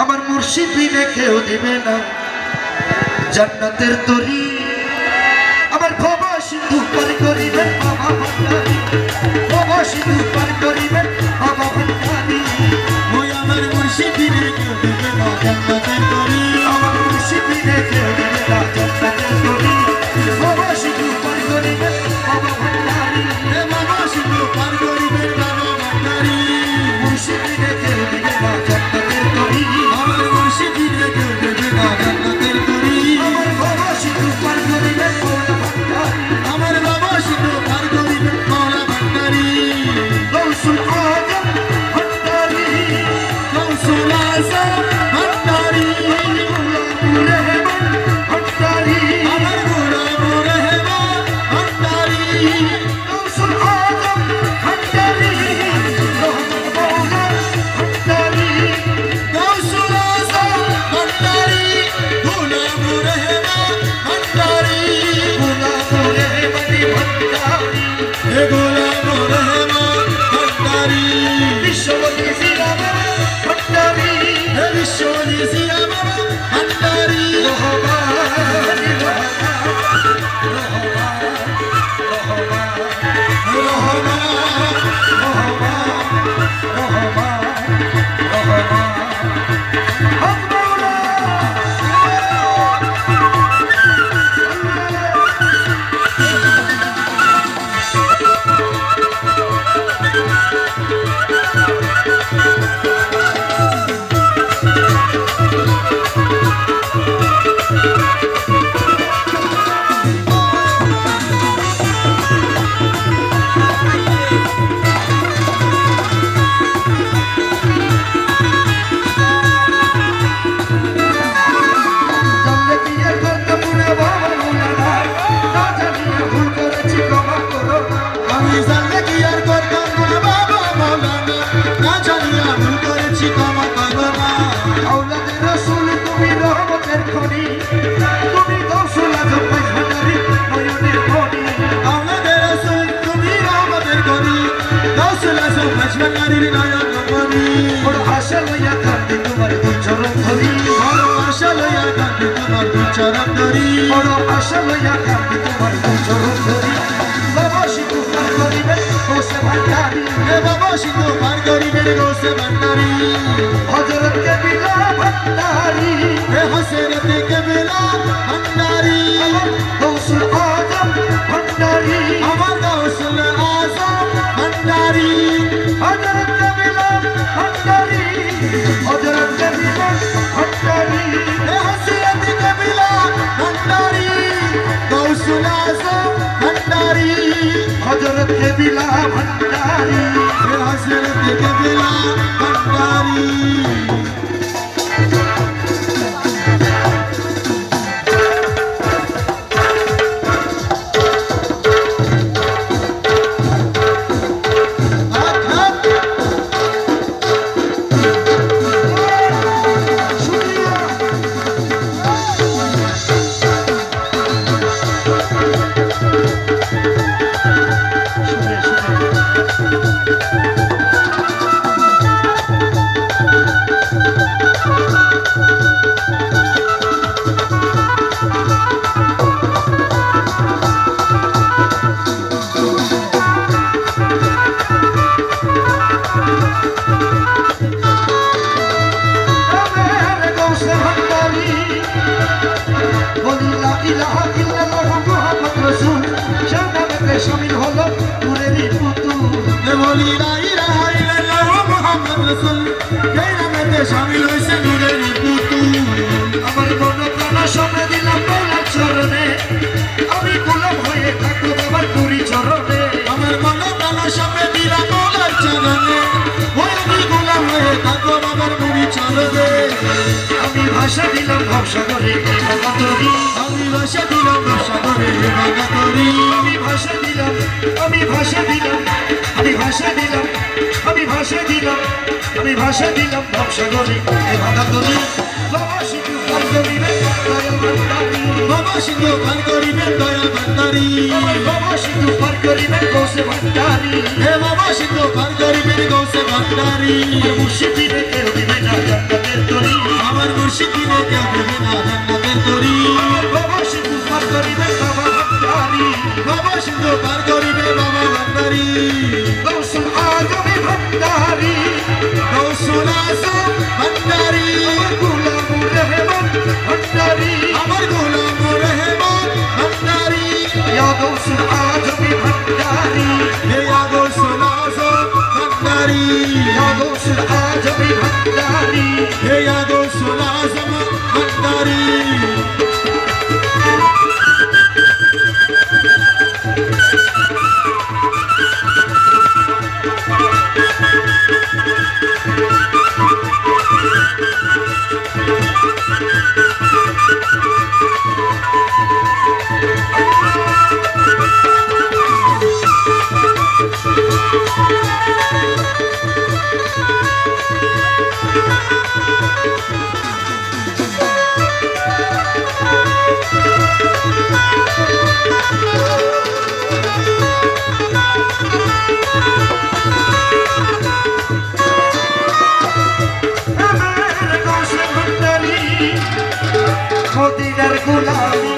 আমার মুর্শিদ বিনে কেউ দিবে না জান্নাতের তরি। আমার বাবা সিন্ধু পার করিবেন বাবা ভান্ডারী, বাবা সিন্ধু পার করিবেন বাবা ভান্ডারী। ওই আমার মুর্শিদ বিনে কেউ দিবে না জান্নাতের তরি। আমার মুর্শিদ বিনে কেউ দিবে না জান্নাতের তরি। বাবা সিন্ধু পার করিবেন বাবা ভান্ডারী, বাবা সিন্ধু পার করিবেন বাবা ভান্ডারী। মুর্শিদ বিনে কেউ দিবে না জান্নাতের তরি। আমার মুর্শিদ বিনে কেউ দিবে না জান্নাতের তরি। আমার বাবা সিন্ধু পার করিবেন বাবা ভান্ডারী, আমার বাবা সিন্ধু পার করিবেন বাবা ভান্ডারী। গৌসুল আজম ভান্ডারী, গৌসুল আজম ভান্ডারী। রহমান ভান্ডারী, আমার গোলাম রহমান ভান্ডারী। গৌসুল আজম ভান্ডারী, রহমান মৌলা ভান্ডারী, গৌসুল আজম ভান্ডারী। গোলাম রহমান ভান্ডারী। গোলাম রহমানি ভান্ডারী, হে গোলাম রহমান ভান্ডারী। বিশ্ববতী জিরামান ভান্ডারী, হে বিশ্বনী জিয়া বাবা ভান্ডারী। রহমানি জানলে কি আর করতে পুনে বাবা মৌলানা, না জানিয়ে ভুল করেছি ক্ষমা করো না। আমি জানলে কি আর করতাম না বাবা মৌলানা, না জানিয়া ভুল করেছি ক্ষমা করো না। আওলাদে রাসূল তুমি রহমতের খনি, তুমি গৌসুল আজম ভান্ডারী নয়নের খনি। আওলাদে রাসূল তুমি রহমতের খনি, গৌসুল আজম ভান্ডারীর নয়ন মণি। বড় আশা লইয়া কান্দি তোমার দুই চরণ ধরি, বড় আশা লইয়া কান্দি তোমার দুই চরণ ধরি। বড় আশা লইয়া কান্দি তোমার দুই চরণ ধরি। বাবা সিন্ধু পার করিবেন গৌসে ভান্ডারী, হে বাবা সিন্ধু পার করিবেন গৌসে ভান্ডারী। হযরত কবিলা ভান্ডারী, হে হযরতে কবিলা ভান্ডারী। আমার গৌসুল আজম ভান্ডারী, আমার গৌসুল আজম ভান্ডারী। হযরত কবিলা ভান্ডারী, হযরত কবিলা ভান্ডারী, হে হযরতে কবিলা ভান্ডারী। গৌসুল আজম ভান্ডারী। হযরত কবিলা ভান্ডারী। হে হযরতে কবিলা ভান্ডারী। শামিল হলো নূরেরই পুতুল, হে বলি লা ইলাহা ইল্লাল্লাহ মুহাম্মদ রাসূল, এই নামেতে শামিল হইছে নূরেরই পুতুল। আমার মন প্রাণ সময় দিলাম মৌলার চরণে, আমি গোলাম হয়ে থাকবো বাবার পুরী চরণে। আমার মন প্রাণ সবে দিলাম মৌলার চরণে, ওই আমি গোলাম হয়ে থাকবো বাবার মুড়ি চরণে। আমি ভাষা দিলাম ভবসাগরে ভাগাতরি, আমি ভাষা দিলাম সাগরে ভাগাতরি। আমি ভাষা দিলাম, আমি ভাষা দিলাম, আমি ভাষা দিলাম, আমি ভাষা দিলাম, আমি ভাষা দিলাম ভবসাগরে ভাগাতরি। বাবা সিন্ধু পার করিবেন দয়াল ভান্ডারী, বাবা সিন্ধু পার করিবেন দয়াল ভান্ডারী। আমার বাবা সিন্ধু পার করিবেন গৌসে ভান্ডারী, হে বাবা সিন্ধু পার করিবেন গৌসে ভান্ডারী। মুর্শিদ দিবে কেউ দিবে না জান্নাতের তরি। সিন্ধু পার করিবে বাবা ভান্ডারি গৌসুল আজমি ভান্ডারি গৌসুল আজম ভান্ডারি গোলামুর রহমান ভান্ডারি আমার গোলাম রহমান ভান্ডারি ইয়া গৌসুল আজমি ভান্ডারি ইয়া গৌসুল আজম ভান্ডারি ইয়া গৌসুল আজমি ভান্ডারি ইয়া গৌসুল আজম ভান্ডারি আমার গৌসুল ভান্ডারি মদিনার গোলামি